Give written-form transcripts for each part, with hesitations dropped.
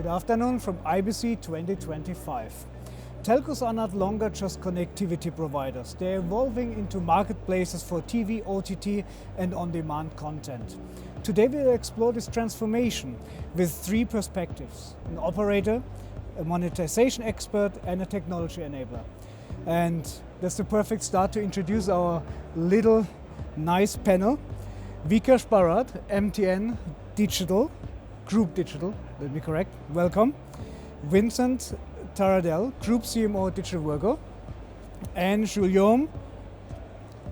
Good afternoon from IBC 2025. Telcos are not longer just connectivity providers. They're evolving into marketplaces for TV, OTT and on-demand content. Today we'll explore this transformation with three perspectives: an operator, a monetization expert and a technology enabler. And that's the perfect start to introduce our little nice panel. Vikash Bharat, MTN Digital, Group Digital, let me correct, welcome. Vincent Taradell, Group CMO Digital Virgo. And Guillaume,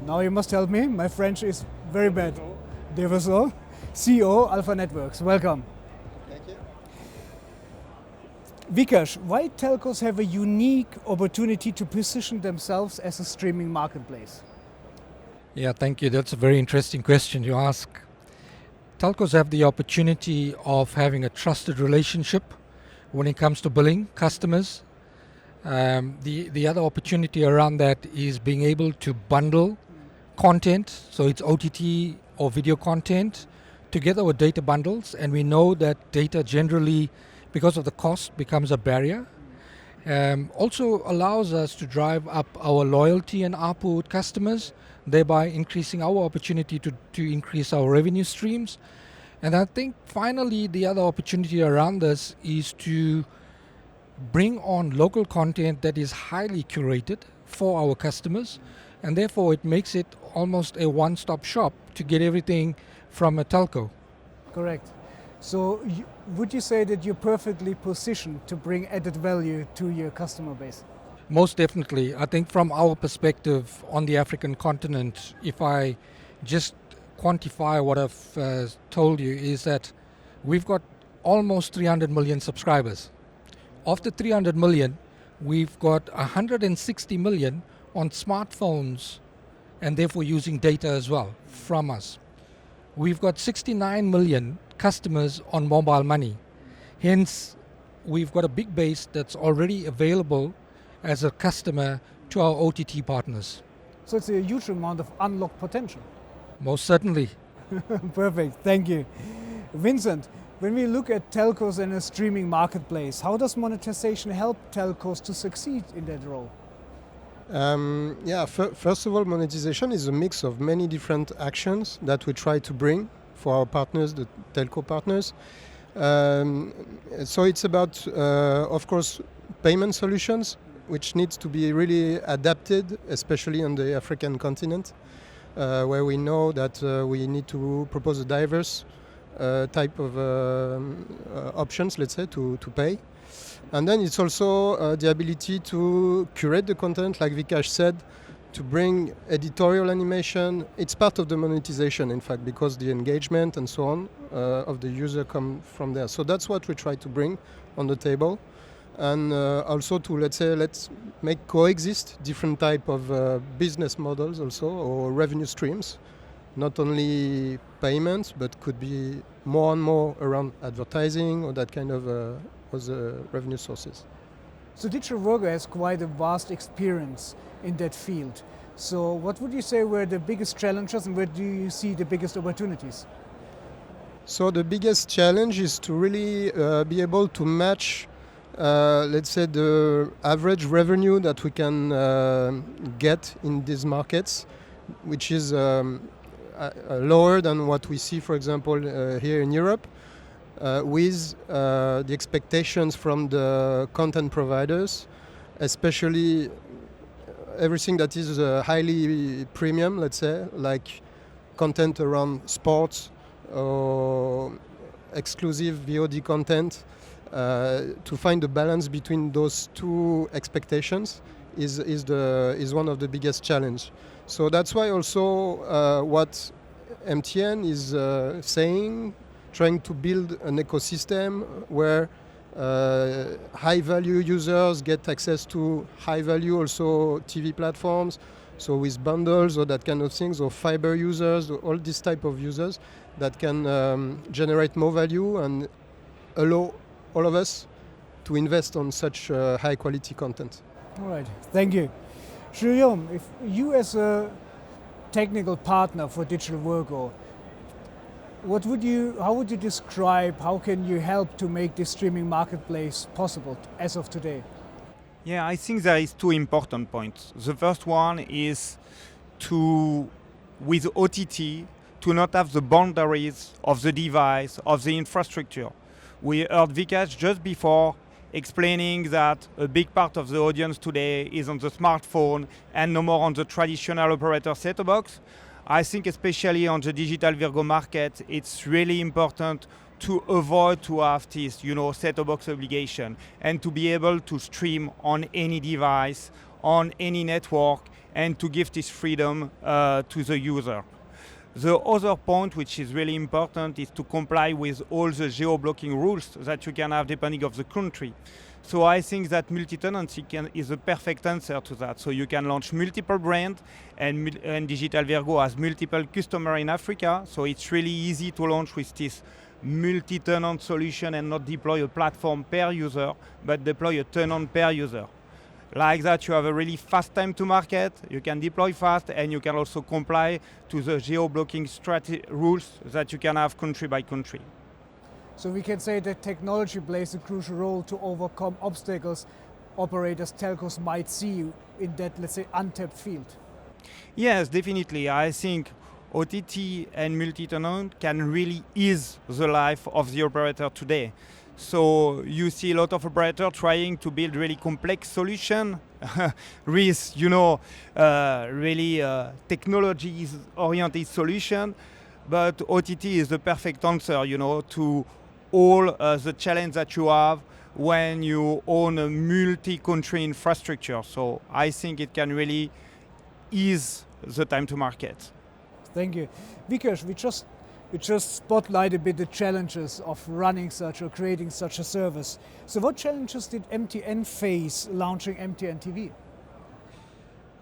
now you must help me, my French is very bad. Deverso, CEO Alpha Networks, welcome. Thank you. Vikash, why telcos have a unique opportunity to position themselves as a streaming marketplace? Yeah, thank you. That's a very interesting question you ask. Telcos have the opportunity of having a trusted relationship when it comes to billing customers. The other opportunity around that is being able to bundle content, so it's OTT or video content, together with data bundles. And we know that data generally, because of the cost, becomes a barrier. Also allows us to drive up our loyalty and ARPU with customers, thereby increasing our opportunity to increase our revenue streams. And I think finally the other opportunity around this is to bring on local content that is highly curated for our customers, and therefore it makes it almost a one-stop shop to get everything from a telco. Correct. So would you say that you're perfectly positioned to bring added value to your customer base? Most definitely. I think from our perspective on the African continent, if I just quantify what I've told you, is that we've got almost 300 million subscribers. Of the 300 million, we've got 160 million on smartphones and therefore using data as well from us. We've got 69 million customers on mobile money. Hence, we've got a big base that's already available as a customer to our OTT partners. So it's a huge amount of unlocked potential. Most certainly. Perfect, thank you. Vincent, when we look at telcos in a streaming marketplace, how does monetization help telcos to succeed in that role? First of all, monetization is a mix of many different actions that we try to bring for our partners, the telco partners. So it's about, of course, payment solutions, which needs to be really adapted, especially on the African continent, where we know that we need to propose a diverse type of options, let's say, to pay. And then it's also the ability to curate the content, like Vikash said, to bring editorial animation. It's part of the monetization, in fact, because the engagement and so on of the user come from there. So that's what we try to bring on the table. And also to, let's make coexist different type of business models also, or revenue streams. Not only payments, but could be more and more around advertising or that kind of revenue sources. So Digital Virgo has quite a vast experience in that field. So what would you say were the biggest challenges and where do you see the biggest opportunities? So the biggest challenge is to really be able to match, let's say, the average revenue that we can get in these markets, which is lower than what we see, for example, here in Europe, with the expectations from the content providers, especially everything that is highly premium, let's say, like content around sports or exclusive VOD content. To find a balance between those two expectations is one of the biggest challenge. So that's why also what MTN is saying, trying to build an ecosystem where high-value users get access to high-value also TV platforms, so with bundles or that kind of things, or fiber users, or all this type of users that can generate more value and allow all of us to invest on such high-quality content. All right, thank you. Guillaume, if you as a technical partner for Digital Virgo, How would you describe, how can you help to make this streaming marketplace possible as of today? Yeah, I think there is two important points. The first one is to, with OTT, to not have the boundaries of the device, of the infrastructure. We heard Vikash just before explaining that a big part of the audience today is on the smartphone and no more on the traditional operator set-top box. I think especially on the Digital Virgo market, it's really important to avoid to have this, set-top box obligation and to be able to stream on any device, on any network, and to give this freedom to the user. The other point which is really important is to comply with all the geo-blocking rules that you can have depending on the country. So I think that multi-tenancy is a perfect answer to that. So you can launch multiple brands, and Digital Virgo has multiple customers in Africa. So it's really easy to launch with this multi-tenant solution and not deploy a platform per user, but deploy a tenant per user. Like that, you have a really fast time to market, you can deploy fast, and you can also comply to the geo-blocking rules that you can have country by country. So we can say that technology plays a crucial role to overcome obstacles operators, telcos might see in that, let's say, untapped field. Yes, definitely. I think OTT and multi-tenant can really ease the life of the operator today. So you see a lot of operators trying to build really complex solution with, really technology-oriented solution. But OTT is the perfect answer, to all the challenge that you have when you own a multi-country infrastructure. So I think it can really ease the time to market. Thank you. Vikash, we just spotlight a bit the challenges of running such or creating such a service. So what challenges did MTN face launching MTN TV?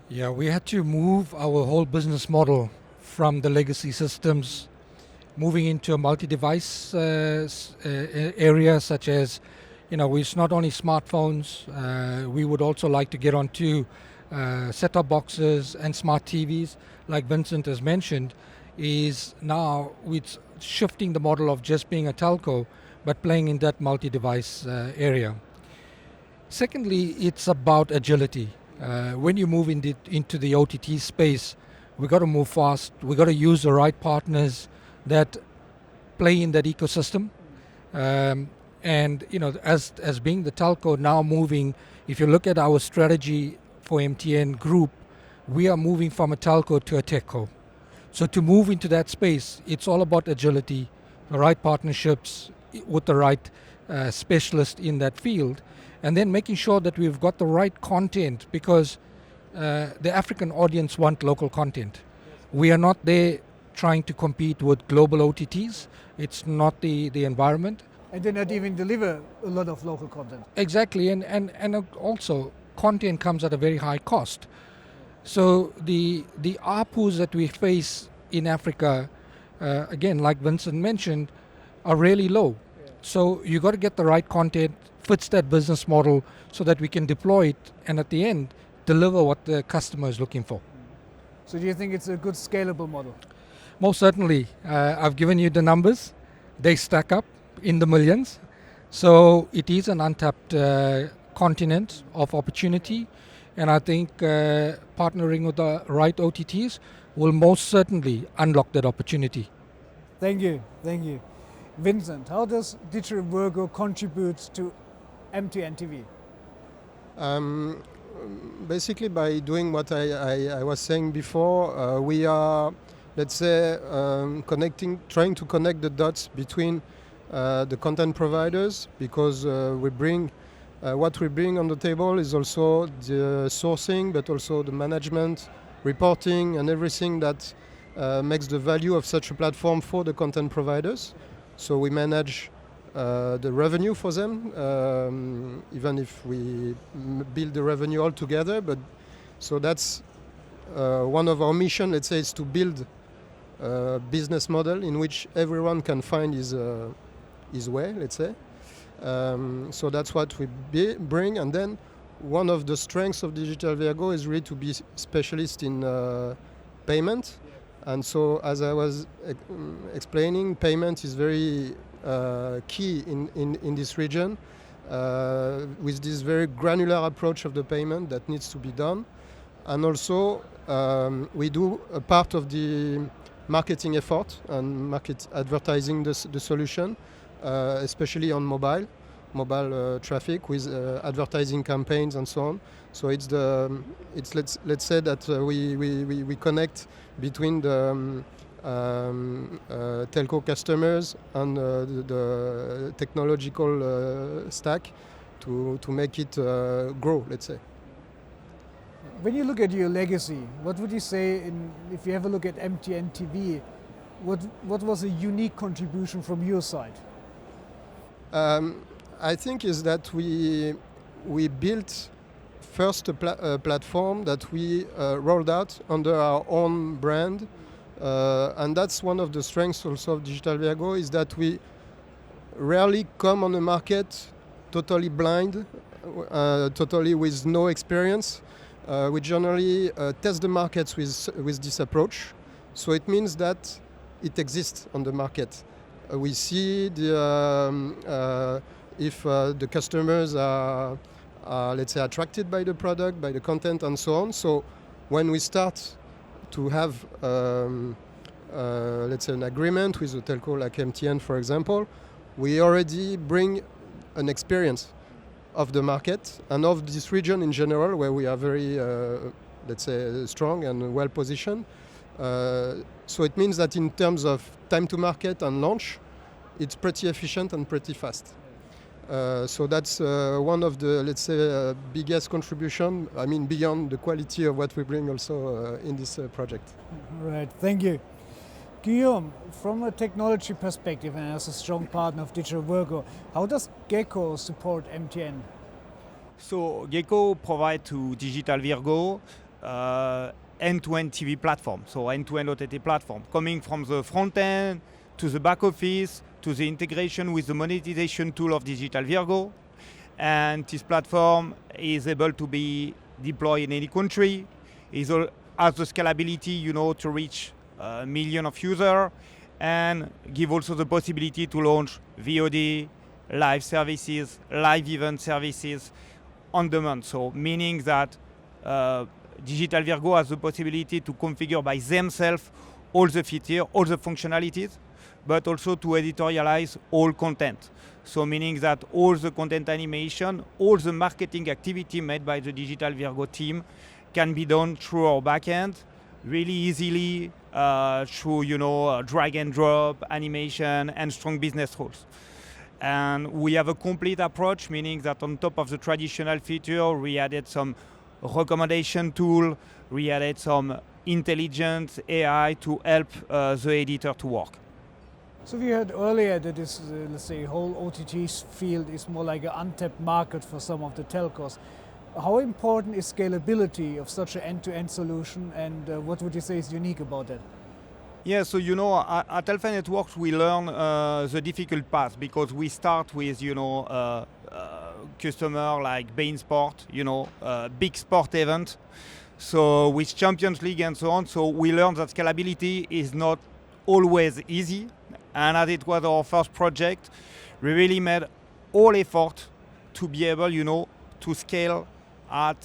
Yeah, we had to move our whole business model from the legacy systems, moving into a multi-device area, such as, it's not only smartphones, we would also like to get onto set-top boxes and smart TVs, like Vincent has mentioned, is now with shifting the model of just being a telco, but playing in that multi-device area. Secondly, it's about agility. When you move into the OTT space, we got to move fast. We got to use the right partners that play in that ecosystem. And as being the telco now moving, if you look at our strategy for MTN Group, we are moving from a telco to a techco. So to move into that space, it's all about agility, the right partnerships with the right specialist in that field, and then making sure that we've got the right content, because the African audience want local content. We are not there trying to compete with global OTTs. It's not the environment. And they not even deliver a lot of local content. Exactly, and also content comes at a very high cost. So the ARPUs that we face in Africa, again, like Vincent mentioned, are really low. Yeah. So you got to get the right content, fits that business model, so that we can deploy it and at the end deliver what the customer is looking for. So do you think it's a good scalable model? Most certainly. I've given you the numbers. They stack up in the millions. So it is an untapped continent of opportunity. And I think partnering with the right OTTs will most certainly unlock that opportunity. Thank you. Vincent, how does Digital Virgo contribute to MTN TV? Basically by doing what I was saying before, we are, let's say, trying to connect the dots between the content providers, because what we bring on the table is also the sourcing, but also the management, reporting, and everything that makes the value of such a platform for the content providers. So we manage the revenue for them, even if we build the revenue all together. But so that's one of our mission, let's say, is to build a business model in which everyone can find his way, let's say. So that's what we bring. And then one of the strengths of Digital Virgo is really to be specialist in payment. And so, as I was explaining, payment is very key in this region, with this very granular approach of the payment that needs to be done. And also, we do a part of the marketing effort and market advertising the solution, especially on mobile traffic with advertising campaigns and so on. So it's let's say that we connect between the telco customers and the technological stack to make it grow, let's say. When you look at your legacy, what would you say, if you have a look at MTN TV, what was a unique contribution from your side? I think is that we built first a platform that we rolled out under our own brand, and that's one of the strengths also of Digital Virgo, is that we rarely come on the market totally blind, totally with no experience. We generally test the markets with this approach, so it means that it exists on the market. We see if the customers are, let's say, attracted by the product, by the content, and so on. So when we start to have, let's say, an agreement with a telco like MTN, for example, we already bring an experience of the market and of this region in general, where we are very, let's say, strong and well positioned. So it means that in terms of time to market and launch, it's pretty efficient and pretty fast. So that's one of the, let's say, biggest contribution, I mean, beyond the quality of what we bring also in this project. Right, thank you. Guillaume, from a technology perspective and as a strong partner of Digital Virgo, how does Gecko support MTN? So Gecko provides to Digital Virgo end-to-end TV platform, so end-to-end OTT platform, coming from the front end to the back office, to the integration with the monetization tool of Digital Virgo. And this platform is able to be deployed in any country. It has the scalability, to reach a million of users, and give also the possibility to launch VOD, live services, live event services on demand. So meaning that Digital Virgo has the possibility to configure by themselves all the features, all the functionalities, but also to editorialize all content. So meaning that all the content animation, all the marketing activity made by the Digital Virgo team can be done through our backend really easily, through drag and drop animation and strong business rules. And we have a complete approach, meaning that on top of the traditional feature, we added some recommendation tool, we added some intelligent AI to help the editor to work. So we heard earlier that this, let's say, whole OTT field is more like an untapped market for some of the telcos. How important is scalability of such an end-to-end solution, and what would you say is unique about that? Yeah, so at Alpha Networks we learn the difficult path, because we start with customer like beIN Sport, big sport event, so with Champions League and so on. So we learned that scalability is not always easy, and as it was our first project, we really made all effort to be able, to scale at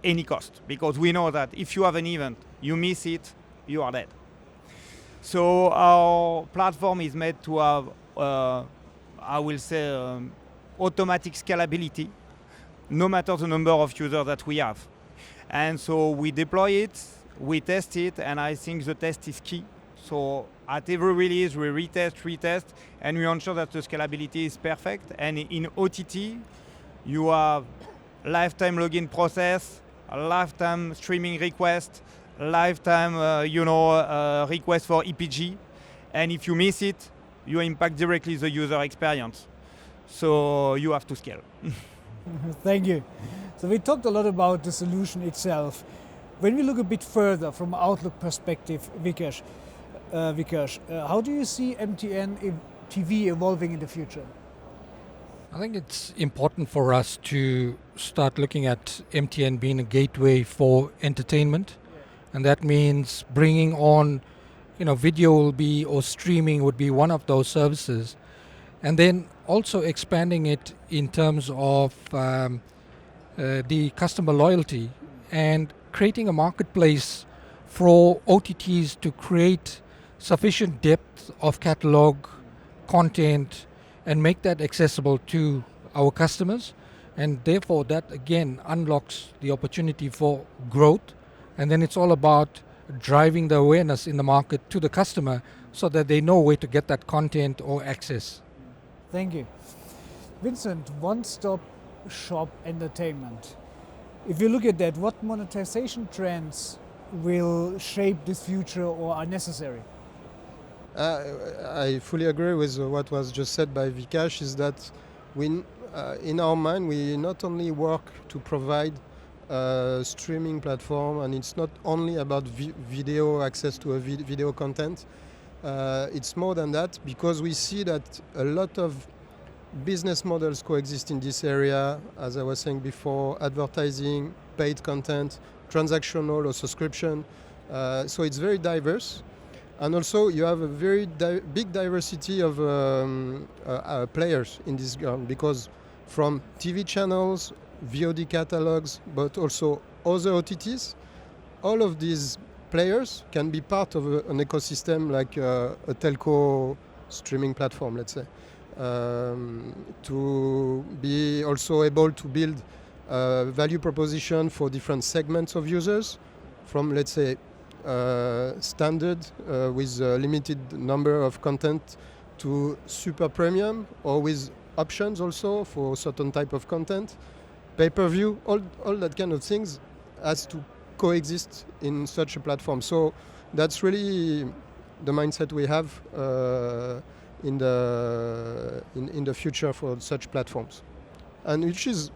any cost, because we know that if you have an event, you miss it, you are dead. So our platform is made to have, I will say, automatic scalability, no matter the number of users that we have. And so we deploy it, we test it, and I think the test is key. So at every release, we retest, and we ensure that the scalability is perfect. And in OTT, you have lifetime login process, a lifetime streaming request, lifetime request for EPG, and if you miss it, you impact directly the user experience. So you have to scale. Thank you. So we talked a lot about the solution itself. When we look a bit further from an outlook perspective, Vikesh, how do you see MTN TV evolving in the future? I think it's important for us to start looking at MTN being a gateway for entertainment. and that means bringing on, video will be, or streaming would be one of those services, and then also expanding it in terms of the customer loyalty and creating a marketplace for OTTs to create sufficient depth of catalog, content, and make that accessible to our customers. And therefore that again unlocks the opportunity for growth. And then it's all about driving the awareness in the market to the customer so that they know where to get that content or access. Thank you. Vincent, one-stop shop entertainment. If you look at that, what monetization trends will shape this future or are necessary? I fully agree with what was just said by Vikash, is that in our mind we not only work to provide a streaming platform, and it's not only about video access to a video content, it's more than that, because we see that a lot of business models coexist in this area, as I was saying before: advertising, paid content, transactional or subscription. So it's very diverse. And also you have a very big diversity of players in this ground, because from TV channels, VOD catalogs, but also other OTTs, all of these players can be part of an ecosystem like a telco streaming platform, let's say, to be also able to build a value proposition for different segments of users, from, let's say, standard with a limited number of content to super premium, or with options also for certain type of content, pay-per-view, all that kind of things has to coexist in such a platform. So that's really the mindset we have in the future for such platforms, and which is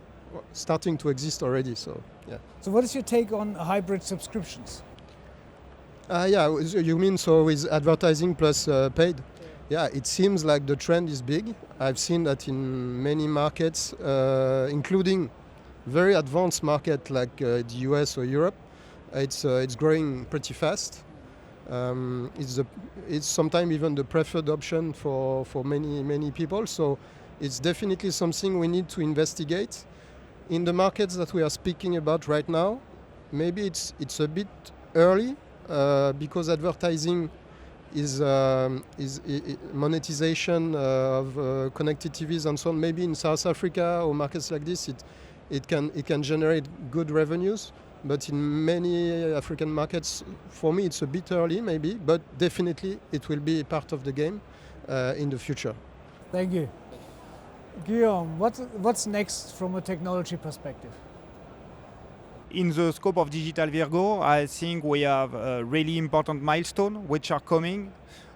starting to exist already. So yeah. So what is your take on hybrid subscriptions? Yeah, you mean so with advertising plus paid? Yeah, it seems like the trend is big. I've seen that in many markets, including very advanced market like the US or Europe. It's growing pretty fast. It's sometimes even the preferred option for many people. So it's definitely something we need to investigate. In the markets that we are speaking about right now, maybe it's a bit early, because advertising is monetization of connected TVs and so on. Maybe in South Africa or markets like this, it can generate good revenues. But in many African markets, for me, it's a bit early, maybe. But definitely, it will be part of the game in the future. Thank you, Guillaume. What's next from a technology perspective? In the scope of Digital Virgo, I think we have a really important milestone which are coming.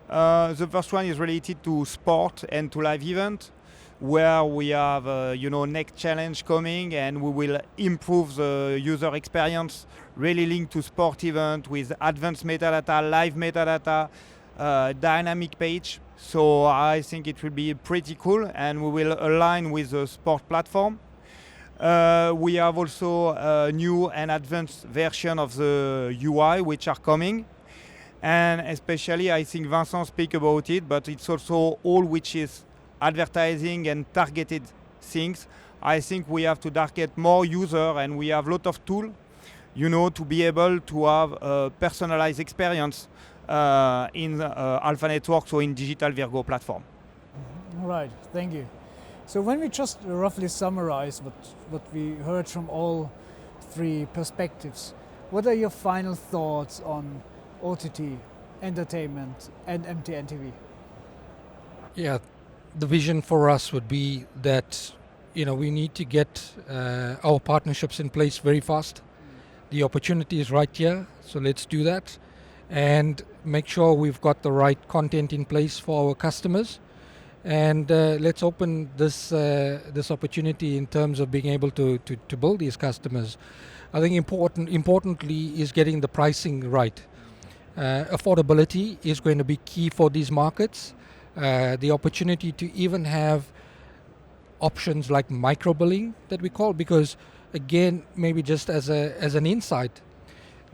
The first one is related to sport and to live event, where we have next challenge coming, and we will improve the user experience really linked to sport event with advanced metadata, live metadata, dynamic page. So I think it will be pretty cool, and we will align with the sport platform. We have also a new and advanced version of the UI which are coming, and especially I think Vincent speak about it, but it's also all which is advertising and targeted things. I think we have to target more user, and we have a lot of tools, to be able to have a personalized experience in Alpha Networks or in Digital Virgo platform. Right, thank you. So when we just roughly summarize what we heard from all three perspectives, what are your final thoughts on OTT, entertainment, and MTN TV? Yeah, the vision for us would be that we need to get our partnerships in place very fast. The opportunity is right here, so let's do that, and make sure we've got the right content in place for our customers. And let's open this opportunity in terms of being able to build these customers. I think importantly is getting the pricing right. Affordability is going to be key for these markets. The opportunity to even have options like micro-billing that we call, because again, maybe just as an insight,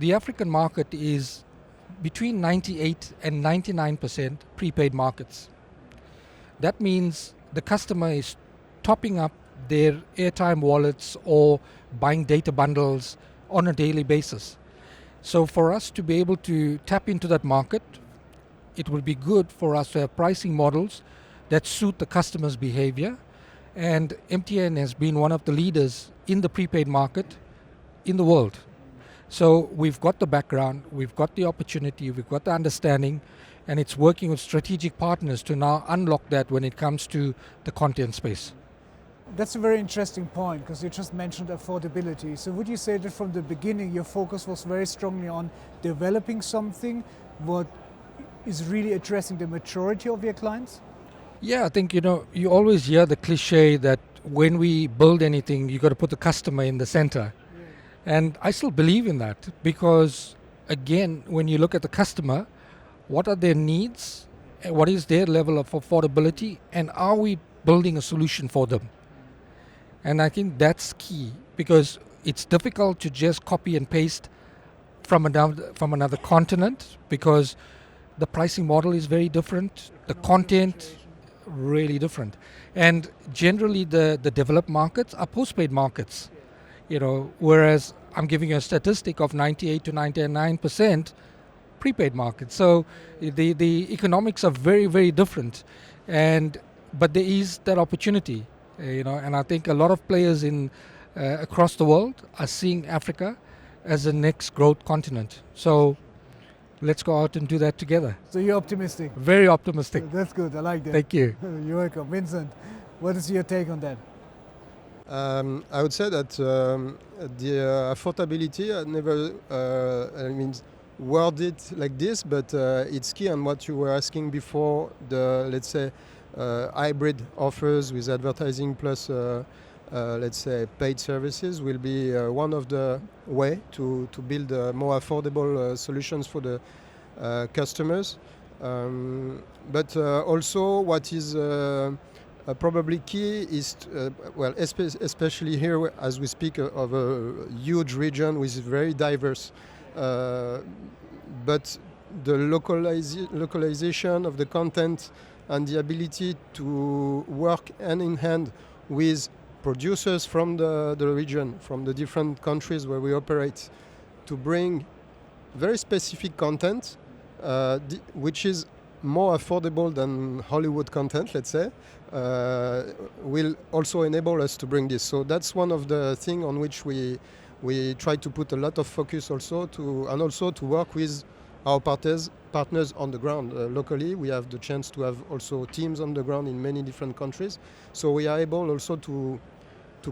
the African market is between 98 and 99% prepaid markets. That means the customer is topping up their airtime wallets or buying data bundles on a daily basis. So for us to be able to tap into that market, it will be good for us to have pricing models that suit the customer's behavior. And MTN has been one of the leaders in the prepaid market in the world. So we've got the background, we've got the opportunity, we've got the understanding, and it's working with strategic partners to now unlock that when it comes to the content space. That's a very interesting point, because you just mentioned affordability. So would you say that from the beginning your focus was very strongly on developing something what is really addressing the majority of your clients? Yeah, I think, you always hear the cliche that when we build anything, you got to put the customer in the center. And I still believe in that, because again, when you look at the customer, what are their needs, what is their level of affordability, and are we building a solution for them? And I think that's key, because it's difficult to just copy and paste from another continent, because the pricing model is very different, the content really different. And generally the developed markets are postpaid markets. Whereas I'm giving you a statistic of 98 to 99% prepaid market. So the economics are very, very different. But there is that opportunity, and I think a lot of players across the world are seeing Africa as the next growth continent. So let's go out and do that together. So you're optimistic? Very optimistic. That's good, I like that. Thank you. You're welcome. Vincent, what is your take on that? I would say that the affordability, I never worded it like this, but it's key on what you were asking before, the, let's say, hybrid offers with advertising plus, let's say, paid services will be one of the way to build more affordable solutions for the customers. But also what is probably key is, especially here as we speak of a huge region which is very diverse, but the localization of the content and the ability to work hand in hand with producers from the region, from the different countries where we operate, to bring very specific content, which is more affordable than Hollywood content, let's say, will also enable us to bring this. So that's one of the things on which we try to put a lot of focus also and also to work with our partners on the ground. Locally, we have the chance to have also teams on the ground in many different countries. So we are able also to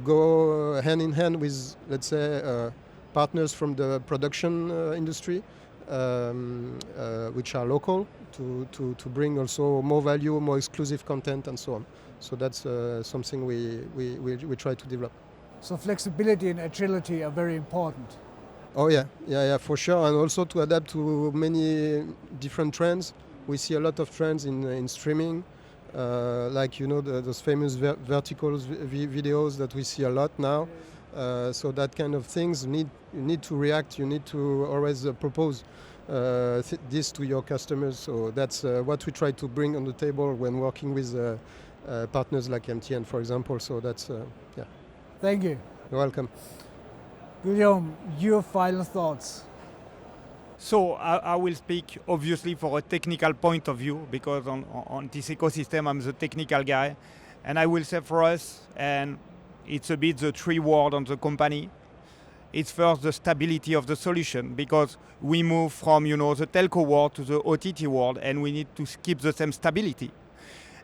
go hand in hand with, let's say, partners from the production industry, which are local, to bring also more value, more exclusive content, and so on. So that's something we try to develop. So flexibility and agility are very important. Oh yeah, for sure, and also to adapt to many different trends. We see a lot of trends in streaming, like those famous vertical videos that we see a lot now. So that kind of things you need to react. You need to always propose this to your customers. So that's what we try to bring on the table when working with partners like MTN, for example. So that's yeah. Thank you. You're welcome. Guillaume, your final thoughts. So I will speak obviously for a technical point of view, because on this ecosystem I'm the technical guy, and I will say for us, and it's a bit the three word on the company. It's first the stability of the solution, because we move from the telco world to the OTT world, and we need to keep the same stability.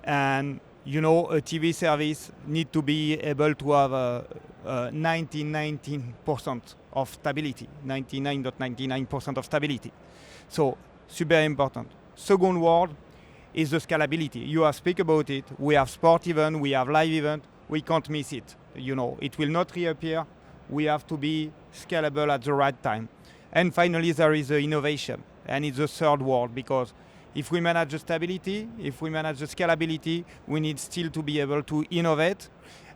And a TV service need to be able to have 19% of stability, 99.99% of stability. So super important. Second word is the scalability. You have speak about it. We have sport event, we have live event. We can't miss it. It will not reappear. We have to be scalable at the right time. And finally, there is the innovation, and it's the third word, because if we manage the stability, if we manage the scalability, we need still to be able to innovate,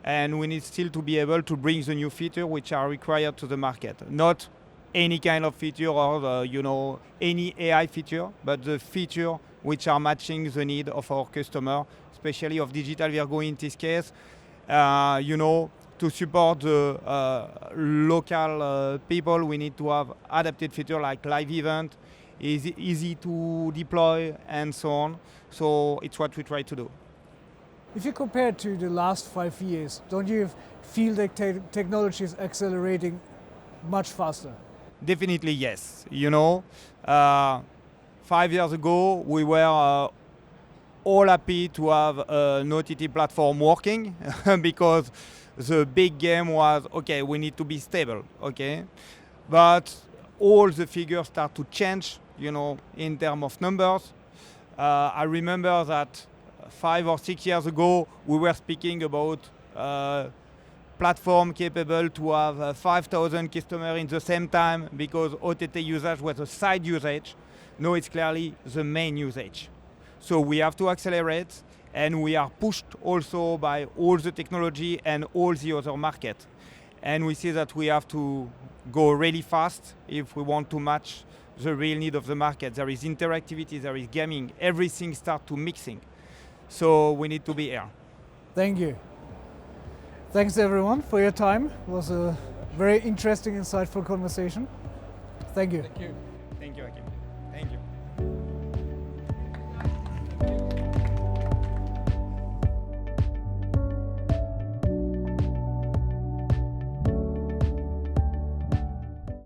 and we need still to be able to bring the new features which are required to the market. Not any kind of feature or any AI feature, but the feature which are matching the need of our customer, especially of Digital Virgo in this case. To support the local people, we need to have adapted feature like live event, easy to deploy, and so on. So it's what we try to do. If you compare to the last 5 years, don't you feel that technology is accelerating much faster? Definitely yes. 5 years ago, we were all happy to have an OTT platform working because the big game was, okay, we need to be stable, okay? But all the figures start to change, in terms of numbers. I remember that 5 or 6 years ago, we were speaking about platform capable to have 5,000 customers in the same time because OTT usage was a side usage. Now it's clearly the main usage. So we have to accelerate, and we are pushed also by all the technology and all the other market. And we see that we have to go really fast if we want to match the real need of the market. There is interactivity, there is gaming, everything starts to mixing. So we need to be here. Thank you. Thanks everyone for your time. It was a very interesting, insightful conversation. Thank you. Thank you. Thank you, Hakim.